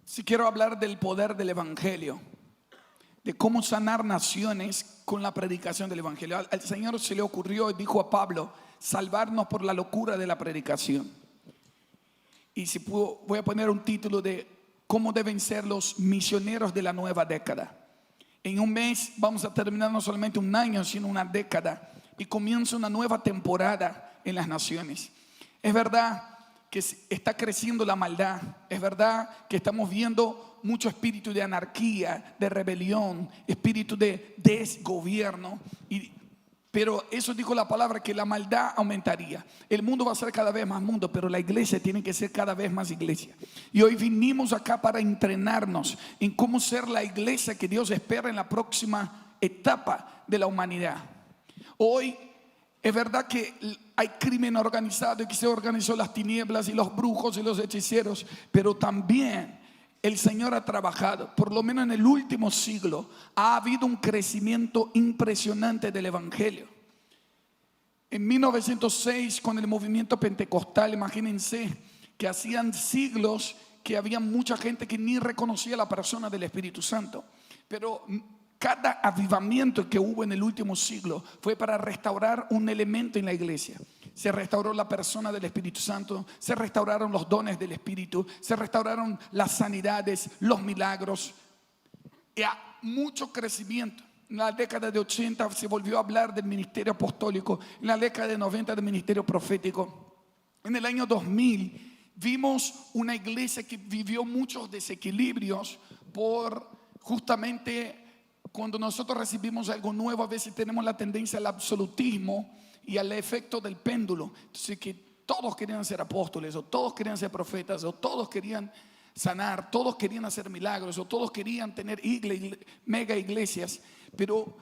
Si quiero hablar del poder del Evangelio, de cómo sanar naciones con la predicación del Evangelio. Al Señor se le ocurrió y dijo a Pablo, salvarnos por la locura de la predicación. Y si puedo, voy a poner un título de cómo deben ser los misioneros de la nueva década. En un mes vamos a terminar no solamente un año, sino una década. Y comienza una nueva temporada en las naciones. Es verdad que está creciendo la maldad. Es verdad que estamos viendo mucho espíritu de anarquía, de rebelión, espíritu de desgobierno. Pero eso dijo la palabra, que la maldad aumentaría. El mundo va a ser cada vez más mundo, pero la iglesia tiene que ser cada vez más iglesia. Y hoy vinimos acá para entrenarnos en cómo ser la iglesia que Dios espera en la próxima etapa de la humanidad. Hoy es verdad que hay crimen organizado y que se organizó las tinieblas y los brujos y los hechiceros, pero también el Señor ha trabajado. Por lo menos en el último siglo ha habido un crecimiento impresionante del Evangelio. En 1906, con el movimiento pentecostal, imagínense que hacían siglos que había mucha gente que ni reconocía la persona del Espíritu Santo. Pero cada avivamiento que hubo en el último siglo fue para restaurar un elemento en la iglesia. Se restauró la persona del Espíritu Santo, se restauraron los dones del Espíritu, se restauraron las sanidades, los milagros. Y hay mucho crecimiento. En la década de 80 se volvió a hablar del ministerio apostólico, en la década de 90 del ministerio profético. En el año 2000 vimos una iglesia que vivió muchos desequilibrios por justamente cuando nosotros recibimos algo nuevo, a veces tenemos la tendencia al absolutismo y al efecto del péndulo. Entonces, que todos querían ser apóstoles, o todos querían ser profetas, o todos querían sanar, todos querían hacer milagros, o todos querían tener mega iglesias. Pero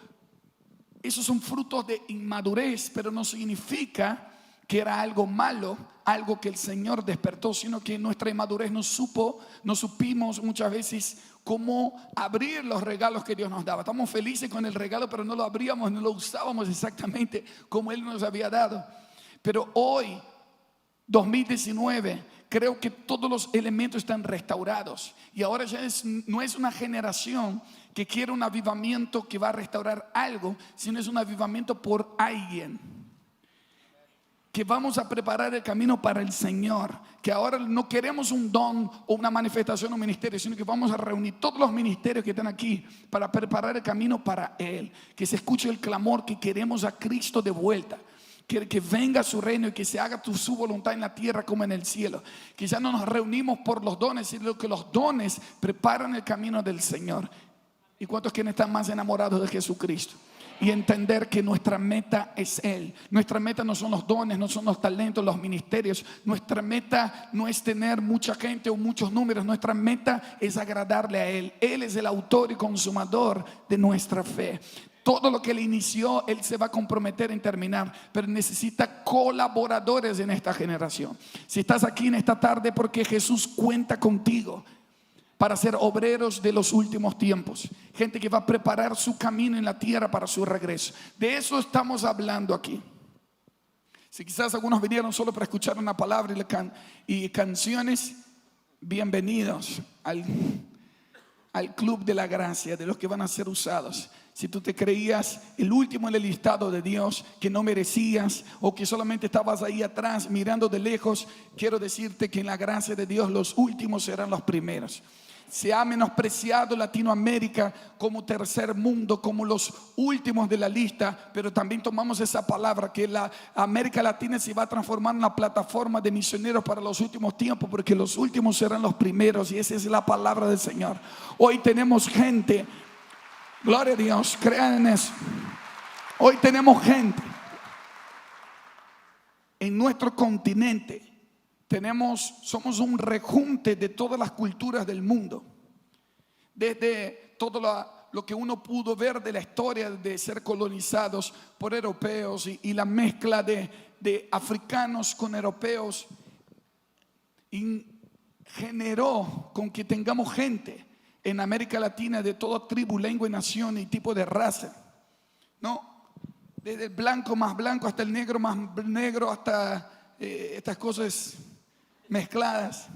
esos son frutos de inmadurez, pero no significa que era algo malo, algo que el Señor despertó, sino que nuestra inmadurez no supimos muchas veces cómo abrir los regalos que Dios nos daba. Estamos felices con el regalo, pero no lo abríamos, no lo usábamos exactamente como Él nos había dado. Pero hoy, 2019, creo que todos los elementos están restaurados. Y ahora ya no es una generación que quiere un avivamiento que va a restaurar algo, sino es un avivamiento por alguien. Que vamos a preparar el camino para el Señor. Que ahora no queremos un don o una manifestación o un ministerio, sino que vamos a reunir todos los ministerios que están aquí para preparar el camino para Él. Que se escuche el clamor que queremos a Cristo de vuelta. Que venga a su reino y que se haga su voluntad en la tierra como en el cielo. Que ya no nos reunimos por los dones, sino que los dones preparan el camino del Señor. ¿Y cuántos quieren estar más enamorados de Jesucristo? Y entender que nuestra meta es Él. Nuestra meta no son los dones, no son los talentos, los ministerios. Nuestra meta no es tener mucha gente o muchos números. Nuestra meta es agradarle a Él. Él es el autor y consumador de nuestra fe. Todo lo que Él inició, Él se va a comprometer en terminar. Pero necesita colaboradores en esta generación. Si estás aquí en esta tarde, porque Jesús cuenta contigo para ser obreros de los últimos tiempos. Gente que va a preparar su camino en la tierra para su regreso. De eso estamos hablando aquí. Si quizás algunos vinieron solo para escuchar una palabra y canciones, bienvenidos al club de la gracia, de los que van a ser usados. Si tú te creías el último en el listado de Dios, que no merecías, o que solamente estabas ahí atrás mirando de lejos, quiero decirte que en la gracia de Dios los últimos serán los primeros. Se ha menospreciado Latinoamérica como tercer mundo, como los últimos de la lista, pero también tomamos esa palabra que la América Latina se va a transformar en una plataforma de misioneros para los últimos tiempos, porque los últimos serán los primeros, y esa es la palabra del Señor. Hoy tenemos gente, gloria a Dios, crean en eso. Hoy tenemos gente en nuestro continente. Somos un rejunte de todas las culturas del mundo. Desde todo lo que uno pudo ver de la historia de ser colonizados por europeos y la mezcla de africanos con europeos generó con que tengamos gente en América Latina de toda tribu, lengua y nación y tipo de raza, ¿no? Desde el blanco más blanco hasta el negro más negro, hasta estas cosas mezcladas.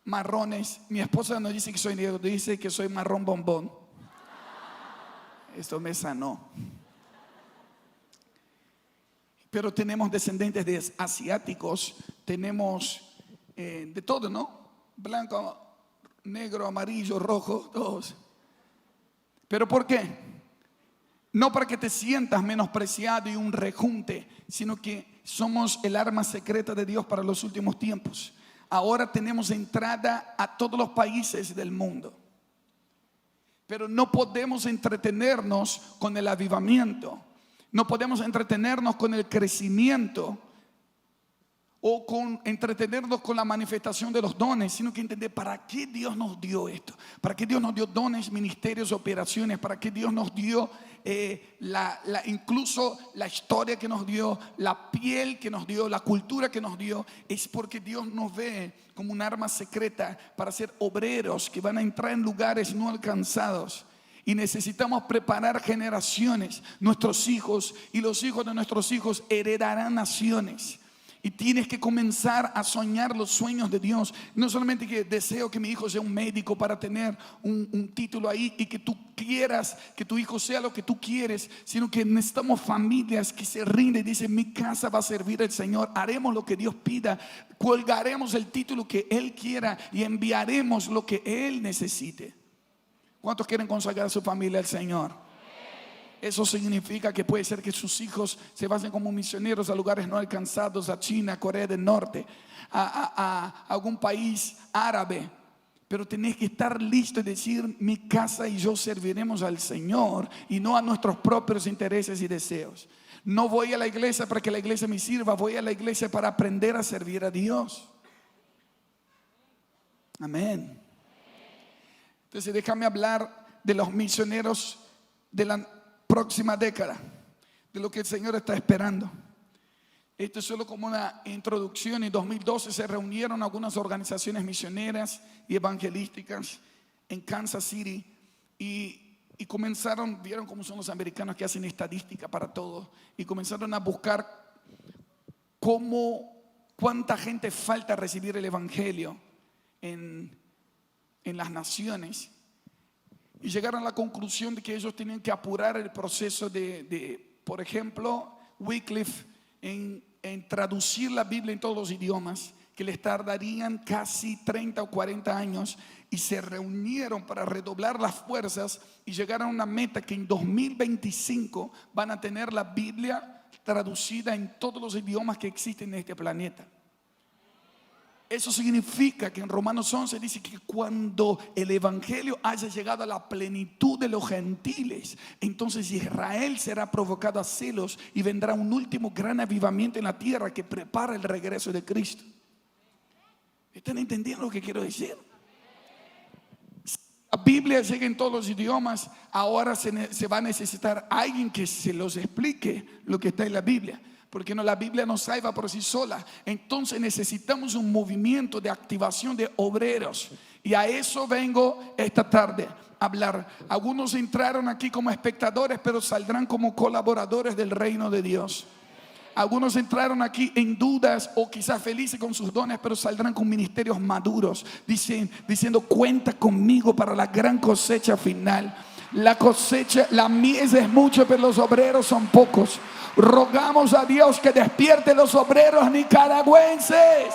marrones. Mi esposa no dice que soy negro, dice que soy marrón bombón. Esto me sanó. Pero tenemos descendientes de asiáticos, tenemos de todo, ¿no? Blanco, negro, amarillo, rojo, todos. ¿Pero por qué? No para que te sientas menospreciado y un rejunte, sino que somos el arma secreta de Dios para los últimos tiempos. Ahora tenemos entrada a todos los países del mundo. Pero no podemos entretenernos con el avivamiento. No podemos entretenernos con el crecimiento o entretenernos con la manifestación de los dones, sino que entender para qué Dios nos dio esto, para qué Dios nos dio dones, ministerios, operaciones, para qué Dios nos dio incluso la historia que nos dio, la piel que nos dio, la cultura que nos dio. Es porque Dios nos ve como un arma secreta para ser obreros que van a entrar en lugares no alcanzados. Y necesitamos preparar generaciones. Nuestros hijos y los hijos de nuestros hijos heredarán naciones. Y tienes que comenzar a soñar los sueños de Dios. No solamente que deseo que mi hijo sea un médico para tener un título ahí y que tú quieras que tu hijo sea lo que tú quieres, sino que necesitamos familias que se rinden y dicen: mi casa va a servir al Señor, haremos lo que Dios pida, colgaremos el título que Él quiera y enviaremos lo que Él necesite. ¿Cuántos quieren consagrar a su familia al Señor? Eso significa que puede ser que sus hijos se vayan como misioneros a lugares no alcanzados, a China, Corea del Norte, a algún país árabe. Pero tenés que estar listo y decir: mi casa y yo serviremos al Señor y no a nuestros propios intereses y deseos. No voy a la iglesia para que la iglesia me sirva, voy a la iglesia para aprender a servir a Dios. Amén. Entonces déjame hablar de los misioneros de la próxima década, de lo que el Señor está esperando. Esto es solo como una introducción. En 2012 se reunieron algunas organizaciones misioneras y evangelísticas en Kansas City y comenzaron, vieron cómo son los americanos que hacen estadística para todo, y comenzaron a buscar cuánta gente falta recibir el evangelio en las naciones. Y llegaron a la conclusión de que ellos tenían que apurar el proceso por ejemplo, Wycliffe en traducir la Biblia en todos los idiomas, que les tardarían casi 30 o 40 años, y se reunieron para redoblar las fuerzas y llegaron a una meta que en 2025 van a tener la Biblia traducida en todos los idiomas que existen en este planeta. Eso significa que en Romanos 11 dice que cuando el evangelio haya llegado a la plenitud de los gentiles, entonces Israel será provocado a celos y vendrá un último gran avivamiento en la tierra que prepara el regreso de Cristo. ¿Están entendiendo lo que quiero decir? Si la Biblia llega en todos los idiomas, ahora se va a necesitar alguien que se los explique lo que está en la Biblia. Porque no, la Biblia no salva por sí sola. Entonces necesitamos un movimiento de activación de obreros. Y a eso vengo esta tarde a hablar. Algunos entraron aquí como espectadores, pero saldrán como colaboradores del reino de Dios. Algunos entraron aquí en dudas o quizás felices con sus dones, pero saldrán con ministerios maduros, diciendo: cuenta conmigo para la gran cosecha final. La cosecha, la mies es mucho, pero los obreros son pocos. Rogamos a Dios que despierte los obreros nicaragüenses.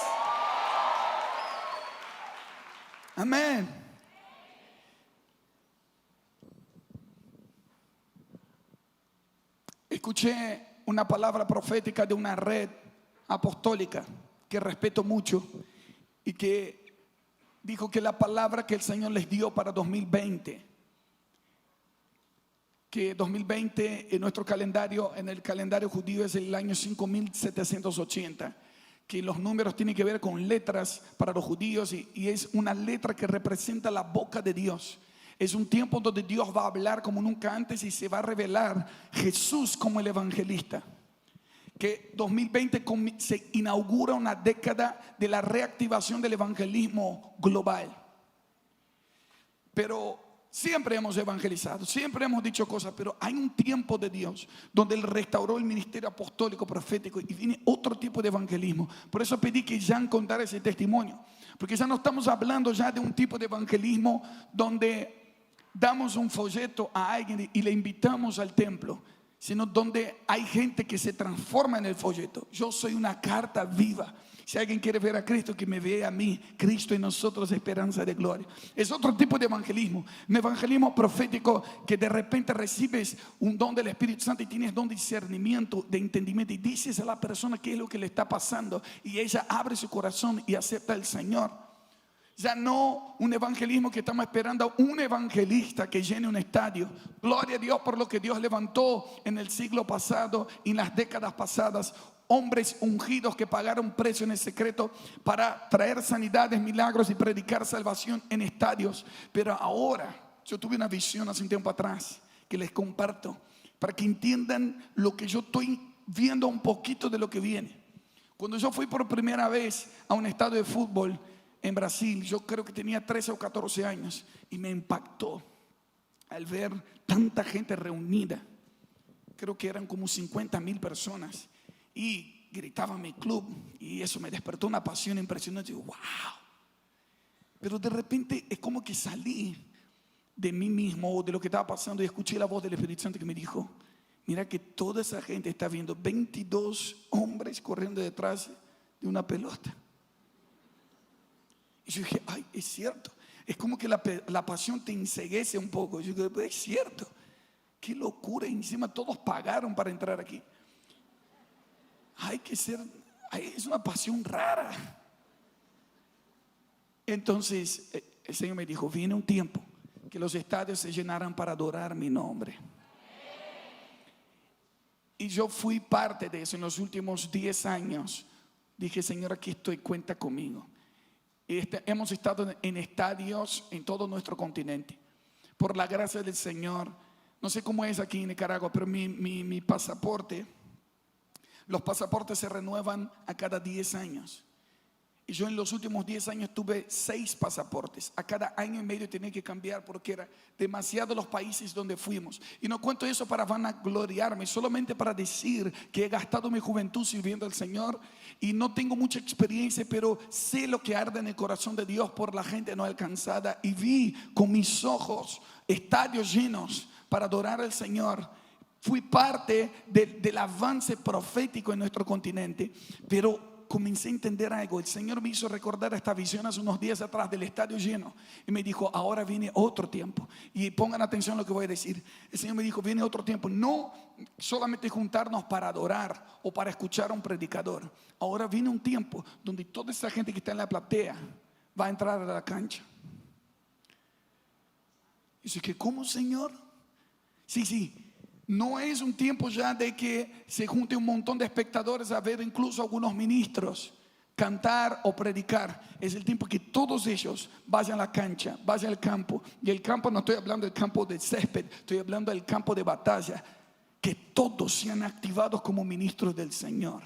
Amén. Escuché una palabra profética de una red apostólica que respeto mucho y que dijo que la palabra que el Señor les dio para 2020, que 2020 en nuestro calendario, en el calendario judío, es el año 5780, que los números tienen que ver con letras para los judíos y es una letra que representa la boca de Dios. Es un tiempo donde Dios va a hablar como nunca antes y se va a revelar Jesús como el evangelista. Que 2020 se inaugura una década de la reactivación del evangelismo global. Pero Siempre hemos evangelizado, siempre hemos dicho cosas, pero hay un tiempo de Dios donde Él restauró el ministerio apostólico, profético, y viene otro tipo de evangelismo. Por eso pedí que Jan contara ese testimonio, porque ya no estamos hablando ya de un tipo de evangelismo donde damos un folleto a alguien y le invitamos al templo, sino donde hay gente que se transforma en el folleto. Yo soy una carta viva. Si alguien quiere ver a Cristo, que me vea a mí. Cristo en nosotros, esperanza de gloria. Es otro tipo de evangelismo. Un evangelismo profético que de repente recibes un don del Espíritu Santo y tienes don de discernimiento, de entendimiento, y dices a la persona qué es lo que le está pasando, y ella abre su corazón y acepta al Señor. Ya no un evangelismo que estamos esperando a un evangelista que llene un estadio. Gloria a Dios por lo que Dios levantó en el siglo pasado y en las décadas pasadas. Hombres ungidos que pagaron precio en el secreto para traer sanidades, milagros y predicar salvación en estadios. Pero ahora, yo tuve una visión hace un tiempo atrás que les comparto para que entiendan lo que yo estoy viendo, un poquito de lo que viene. Cuando yo fui por primera vez a un estadio de fútbol en Brasil, yo creo que tenía 13 o 14 años, y me impactó al ver tanta gente reunida. Creo que eran como 50,000 personas, y gritaba mi club, y eso me despertó una pasión impresionante. Yo, wow. Pero de repente es como que salí de mí mismo o de lo que estaba pasando, y escuché la voz del Espíritu Santo que me dijo: mira que toda esa gente está viendo 22 hombres corriendo detrás de una pelota. Y yo dije, ay, es cierto. Es como que la pasión te enceguece un poco. Yo dije, es cierto. Qué locura. Y encima todos pagaron para entrar aquí. Es una pasión rara. Entonces el Señor me dijo: viene un tiempo que los estadios se llenarán para adorar mi nombre. Y yo fui parte de eso en los últimos 10 años. Dije, Señor, aquí estoy, cuenta conmigo. Hemos estado en estadios en todo nuestro continente. Por la gracia del Señor, no sé cómo es aquí en Nicaragua, pero mi pasaporte, los pasaportes se renuevan a cada 10 años. Y yo en los últimos 10 años tuve 6 pasaportes. A cada año y medio tenía que cambiar porque era demasiado los países donde fuimos. Y no cuento eso para vanagloriarme, solamente para decir que he gastado mi juventud sirviendo al Señor. Y no tengo mucha experiencia, pero sé lo que arde en el corazón de Dios por la gente no alcanzada. Y vi con mis ojos estadios llenos para adorar al Señor. Fui parte del avance profético en nuestro continente, pero comencé a entender algo. El Señor me hizo recordar esta visión hace unos días atrás del estadio lleno, y me dijo: ahora viene otro tiempo. Y pongan atención a lo que voy a decir. El Señor me dijo: viene otro tiempo, no solamente juntarnos para adorar o para escuchar a un predicador. Ahora viene un tiempo donde toda esa gente que está en la platea va a entrar a la cancha. Y dice: ¿cómo, Señor? Sí. No es un tiempo ya de que se junte un montón de espectadores a ver incluso algunos ministros cantar o predicar. Es el tiempo que todos ellos vayan a la cancha, vayan al campo. Y el campo, no estoy hablando del campo de césped, estoy hablando del campo de batalla. Que todos sean activados como ministros del Señor.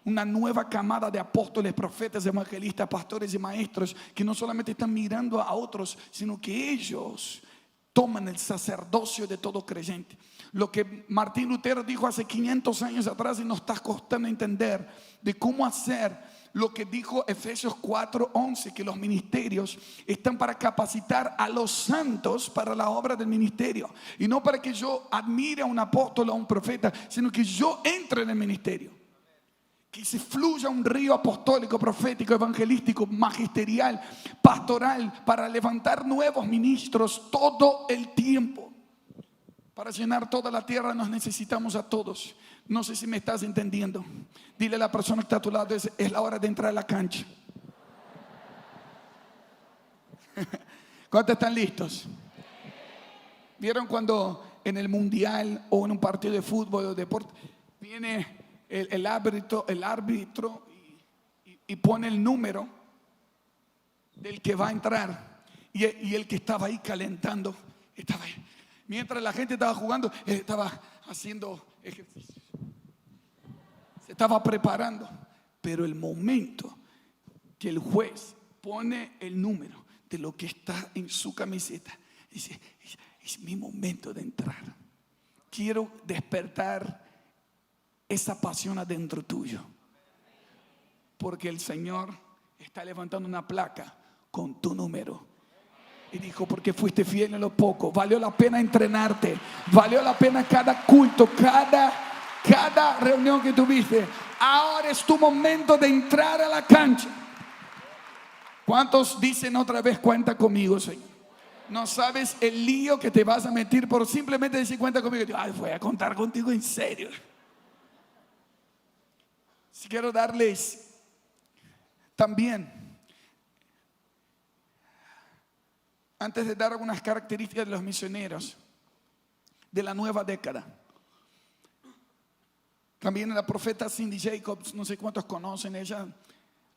Una nueva camada de apóstoles, profetas, evangelistas, pastores y maestros que no solamente están mirando a otros, sino que ellos toman el sacerdocio de todo creyente. Lo que Martín Lutero dijo hace 500 años atrás, y nos está costando entender de cómo hacer lo que dijo Efesios 4:11, que los ministerios están para capacitar a los santos para la obra del ministerio. Y no para que yo admire a un apóstol o a un profeta, sino que yo entre en el ministerio. Que se fluya un río apostólico, profético, evangelístico, magisterial, pastoral, para levantar nuevos ministros todo el tiempo. Para llenar toda la tierra nos necesitamos a todos. No sé si me estás entendiendo. Dile a la persona que está a tu lado: es la hora de entrar a la cancha. ¿Cuántos están listos? ¿Vieron cuando en el mundial o en un partido de fútbol o deporte viene el árbitro y pone el número del que va a entrar, y el que estaba ahí calentando estaba ahí? Mientras la gente estaba jugando, él estaba haciendo ejercicio, se estaba preparando. Pero el momento que el juez pone el número de lo que está en su camiseta, Dice, es mi momento de entrar. Quiero despertar esa pasión adentro tuyo. Porque el Señor está levantando una placa con tu número. Y dijo, porque fuiste fiel en lo poco, valió la pena entrenarte, valió la pena cada culto, cada reunión que tuviste. Ahora es tu momento de entrar a la cancha. ¿Cuántos dicen otra vez, cuenta conmigo, Señor? No sabes el lío que te vas a meter por simplemente decir cuenta conmigo. Ay, voy a contar contigo en serio. Si quiero darles también, antes de dar algunas características de los misioneros de la nueva década. También la profeta Cindy Jacobs, no sé cuántos conocen, ella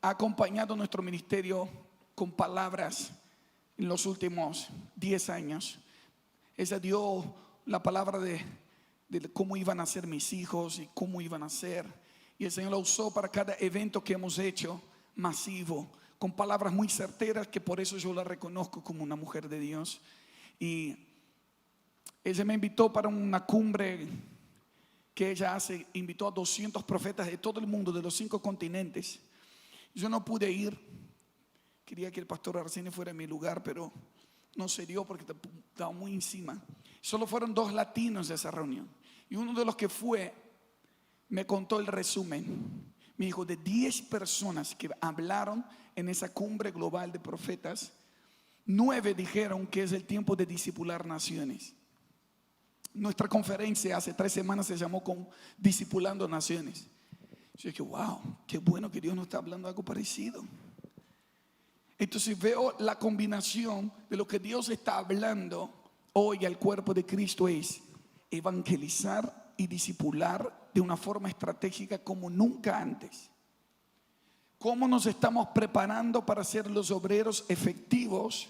ha acompañado nuestro ministerio con palabras en los últimos 10 años. Ella dio la palabra de cómo iban a ser mis hijos y cómo iban a ser. Y el Señor la usó para cada evento que hemos hecho masivo, con palabras muy certeras, que por eso yo la reconozco como una mujer de Dios. Y ella me invitó para una cumbre que ella hace, invitó a 200 profetas de todo el mundo, de los 5 continentes. Yo no pude ir, quería que el pastor Arsenio fuera en mi lugar, pero no se dio porque estaba muy encima. Solo fueron 2 latinos de esa reunión. Y uno de los que fue me contó el resumen. Me dijo, de 10 personas que hablaron en esa cumbre global de profetas, 9 dijeron que es el tiempo de discipular naciones. Nuestra conferencia hace 3 semanas se llamó con Discipulando Naciones. Yo dije, wow, qué bueno que Dios nos está hablando algo parecido. Entonces veo la combinación de lo que Dios está hablando hoy al cuerpo de Cristo, es evangelizar y discipular de una forma estratégica como nunca antes. ¿Cómo nos estamos preparando para ser los obreros efectivos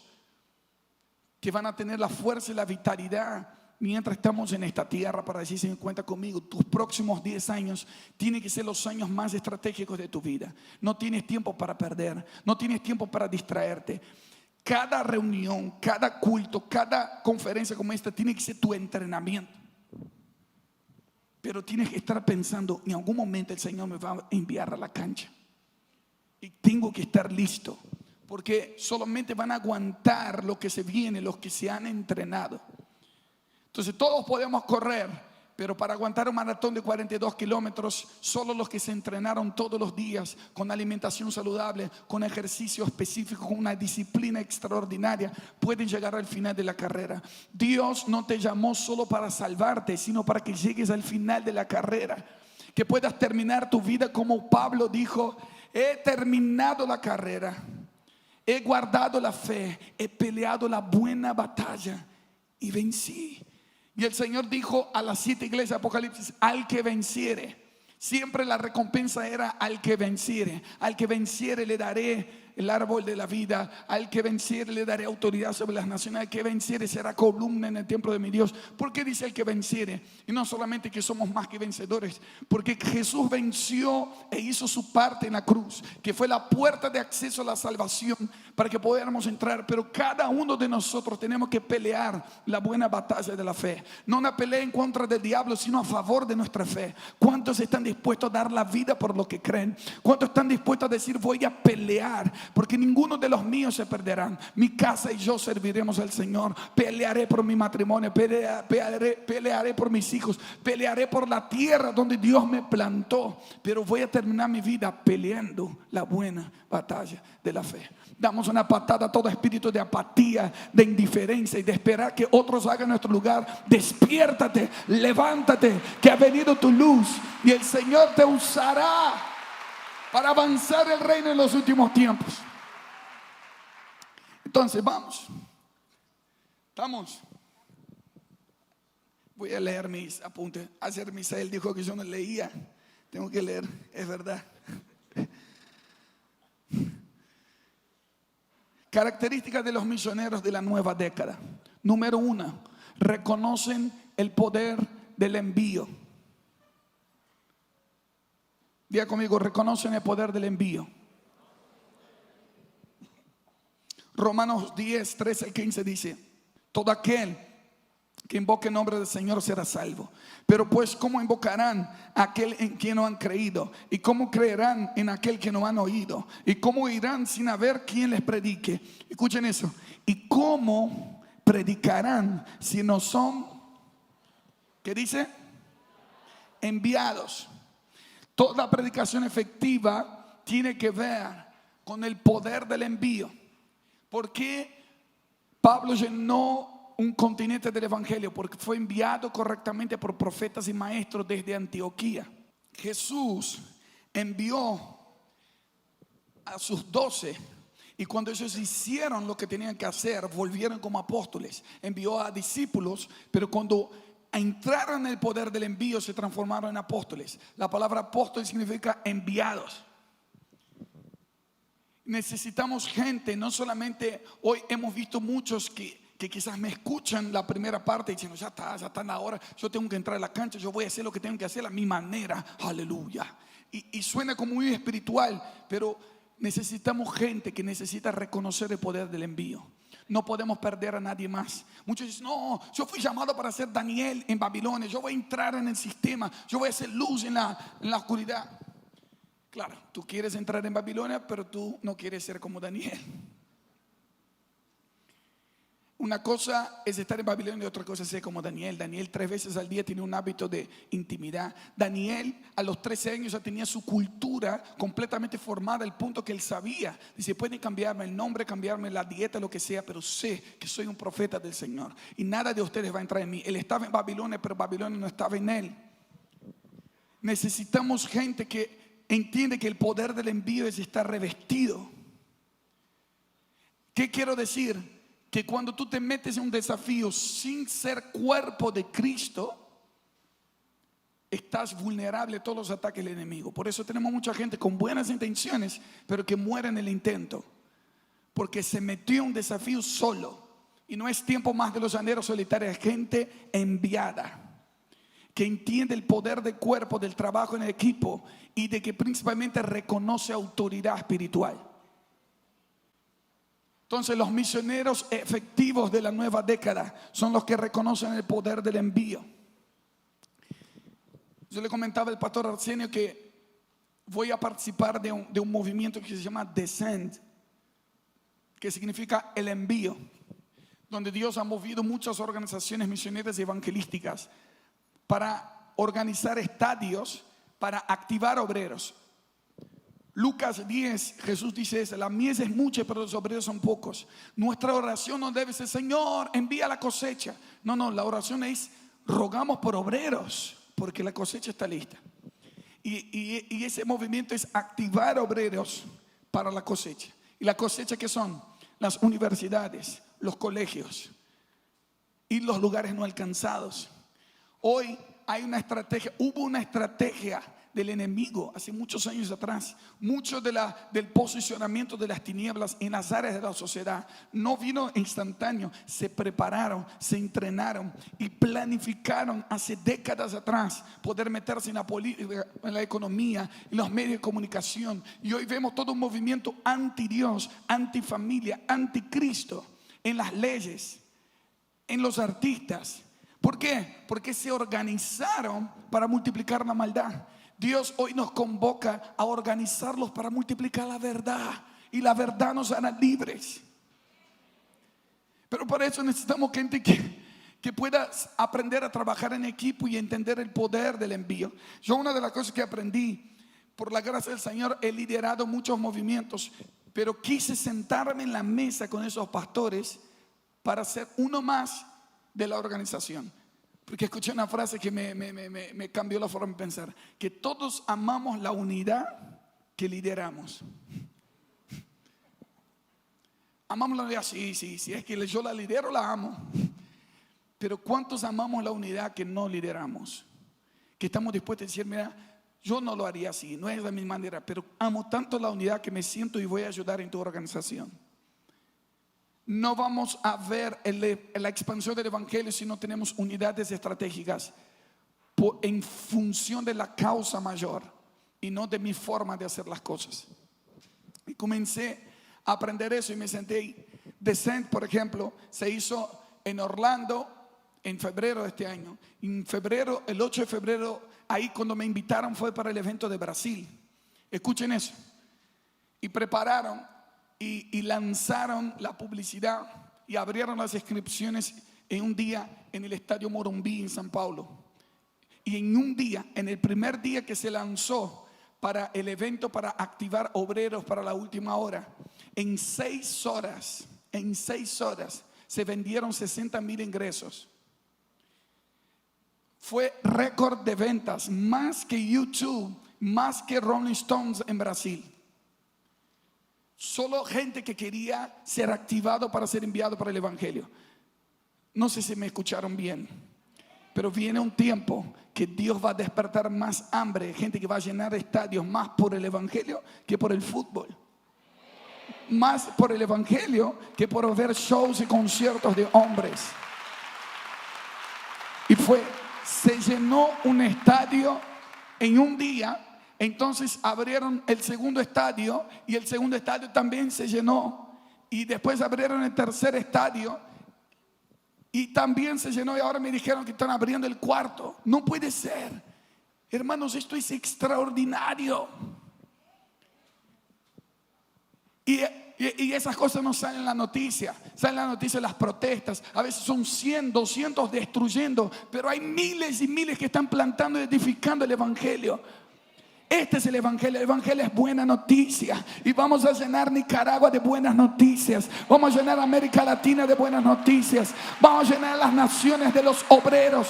que van a tener la fuerza y la vitalidad mientras estamos en esta tierra, para decir, Señor, cuenta conmigo? Tus próximos 10 años tienen que ser los años más estratégicos de tu vida. No tienes tiempo para perder, no tienes tiempo para distraerte. Cada reunión, cada culto, cada conferencia como esta tiene que ser tu entrenamiento. Pero tienes que estar pensando, en algún momento el Señor me va a enviar a la cancha y tengo que estar listo, porque solamente van a aguantar lo que se viene los que se han entrenado. Entonces todos podemos correr, pero para aguantar un maratón de 42 kilómetros, solo los que se entrenaron todos los días con alimentación saludable, con ejercicio específico, con una disciplina extraordinaria, pueden llegar al final de la carrera. Dios no te llamó solo para salvarte, sino para que llegues al final de la carrera, que puedas terminar tu vida como Pablo dijo: he terminado la carrera, he guardado la fe, he peleado la buena batalla y vencí. Y el Señor dijo a las 7 iglesias de Apocalipsis: al que venciere. Siempre la recompensa era al que venciere. Al que venciere le daré el árbol de la vida. Al que venciere le daré autoridad sobre las naciones. Al que venciere será columna en el templo de mi Dios. ¿Por qué dice el que venciere? Y no solamente que somos más que vencedores, porque Jesús venció e hizo su parte en la cruz, que fue la puerta de acceso a la salvación para que pudiéramos entrar. Pero cada uno de nosotros tenemos que pelear la buena batalla de la fe. No una pelea en contra del diablo, sino a favor de nuestra fe. ¿Cuántos están dispuestos a dar la vida por lo que creen? ¿Cuántos están dispuestos a decir, voy a pelear, porque ninguno de los míos se perderán? Mi casa y yo serviremos al Señor. Pelearé por mi matrimonio, pelearé por mis hijos, pelearé por la tierra donde Dios me plantó. Pero voy a terminar mi vida peleando la buena batalla de la fe. Damos una patada a todo espíritu de apatía, de indiferencia y de esperar que otros hagan nuestro lugar. Despiértate, levántate, que ha venido tu luz y el Señor te usará para avanzar el reino en los últimos tiempos. Entonces vamos. ¿Estamos? Voy a leer mis apuntes. Ayer Misael dijo que yo no leía. Tengo que leer, es verdad. Características de los misioneros de la nueva década. Número 1, reconocen el poder del envío. Diga conmigo, reconocen el poder del envío. Romanos 10, 13 al 15 dice: Todo aquel que invoque el nombre del Señor será salvo. Pero pues, ¿cómo invocarán a aquel en quien no han creído? ¿Y cómo creerán en aquel que no han oído? ¿Y cómo irán sin haber quien les predique? Escuchen eso. ¿Y cómo predicarán si no son, qué dice? Enviados. Toda predicación efectiva tiene que ver con el poder del envío. ¿Por qué Pablo llenó un continente del evangelio? Porque fue enviado correctamente por profetas y maestros desde Antioquía. Jesús envió a sus 12, y cuando ellos hicieron lo que tenían que hacer, volvieron como apóstoles. Envió a discípulos, pero cuando entraron en el poder del envío, se transformaron en apóstoles. La palabra apóstol significa enviados. Necesitamos gente, no solamente hoy hemos visto muchos que quizás me escuchan la primera parte y dicen, ya está en la hora, yo tengo que entrar a la cancha, yo voy a hacer lo que tengo que hacer a mi manera, aleluya. Y suena como muy espiritual, pero necesitamos gente que necesita reconocer el poder del envío. No podemos perder a nadie más. Muchos dicen, no, yo fui llamado para ser Daniel en Babilonia, yo voy a entrar en el sistema, yo voy a hacer luz en la oscuridad. Claro, tú quieres entrar en Babilonia, pero tú no quieres ser como Daniel. Una cosa es estar en Babilonia y otra cosa es ser como Daniel. Daniel 3 veces al día tiene un hábito de intimidad. Daniel a los 13 años ya tenía su cultura completamente formada, al punto que él sabía. Dice, pueden cambiarme el nombre, cambiarme la dieta, lo que sea, pero sé que soy un profeta del Señor. Y nada de ustedes va a entrar en mí. Él estaba en Babilonia, pero Babilonia no estaba en él. Necesitamos gente que entiende que el poder del envío es estar revestido. ¿Qué quiero decir? Que cuando tú te metes en un desafío sin ser cuerpo de Cristo, estás vulnerable a todos los ataques del enemigo. Por eso tenemos mucha gente con buenas intenciones, pero que muere en el intento, porque se metió en un desafío solo. Y no es tiempo más de los llaneros solitarios, es gente enviada, que entiende el poder del cuerpo, del trabajo en el equipo, y de que principalmente reconoce autoridad espiritual. Entonces los misioneros efectivos de la nueva década son los que reconocen el poder del envío. Yo le comentaba al pastor Arsenio que voy a participar de un movimiento que se llama Descend, que significa el envío, donde Dios ha movido muchas organizaciones misioneras y evangelísticas para organizar estadios, para activar obreros. Lucas 10, Jesús dice eso: la mies es mucha, pero los obreros son pocos. Nuestra oración no debe ser, Señor, envía la cosecha. No, la oración es, rogamos por obreros, porque la cosecha está lista. Y ese movimiento es activar obreros para la cosecha. ¿Y la cosecha qué son? Las universidades, los colegios y los lugares no alcanzados. Hoy hay una estrategia, hubo una estrategia del enemigo hace muchos años atrás. Mucho del posicionamiento de las tinieblas en las áreas de la sociedad no vino instantáneo. Se prepararon, se entrenaron y planificaron hace décadas atrás poder meterse en la política, en la economía, en los medios de comunicación. Y hoy vemos todo un movimiento anti Dios, anti familia, anti Cristo, en las leyes, en los artistas. ¿Por qué? Porque se organizaron para multiplicar la maldad. Dios hoy nos convoca a organizarlos para multiplicar la verdad, y la verdad nos hará libres. Pero para eso necesitamos gente que pueda aprender a trabajar en equipo y entender el poder del envío. Yo, una de las cosas que aprendí, por la gracia del Señor, he liderado muchos movimientos, pero quise sentarme en la mesa con esos pastores para ser uno más de la organización. Porque escuché una frase que me cambió la forma de pensar: que todos amamos la unidad que lideramos. Amamos la unidad, sí, es que yo la lidero, la amo. Pero ¿cuántos amamos la unidad que no lideramos? Que estamos dispuestos a decir, mira, yo no lo haría así, no es de mi manera, pero amo tanto la unidad que me siento y voy a ayudar en tu organización. No vamos a ver la expansión del evangelio si no tenemos unidades estratégicas en función de la causa mayor y no de mi forma de hacer las cosas. Y comencé a aprender eso y me senté. Descent, por ejemplo, se hizo en Orlando en febrero de este año. En febrero, el 8 de febrero, ahí cuando me invitaron fue para el evento de Brasil. Escuchen eso. Y prepararon y lanzaron la publicidad y abrieron las inscripciones en un día en el Estadio Morumbi en San Paulo. Y en un día, en el primer día que se lanzó para el evento para activar obreros para la última hora, en 6 horas se vendieron 60,000 ingresos. Fue récord de ventas, más que YouTube, más que Rolling Stones en Brasil. Solo gente que quería ser activado para ser enviado para el evangelio. No sé si me escucharon bien, pero viene un tiempo que Dios va a despertar más hambre, gente que va a llenar estadios más por el evangelio que por el fútbol. Más por el evangelio que por ver shows y conciertos de hombres. Y se llenó un estadio en un día. Entonces abrieron el segundo estadio y el segundo estadio también se llenó. Y después abrieron el tercer estadio y también se llenó. Y ahora me dijeron que están abriendo el cuarto. No puede ser. Hermanos, esto es extraordinario. Y esas cosas no salen en la noticia. Salen en la noticia las protestas. A veces son 100, 200 destruyendo. Pero hay miles y miles que están plantando y edificando el evangelio. Este es el evangelio. El evangelio es buena noticia. Y vamos a llenar Nicaragua de buenas noticias. Vamos a llenar América Latina de buenas noticias. Vamos a llenar las naciones de los obreros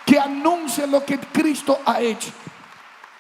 que anuncian lo que Cristo ha hecho.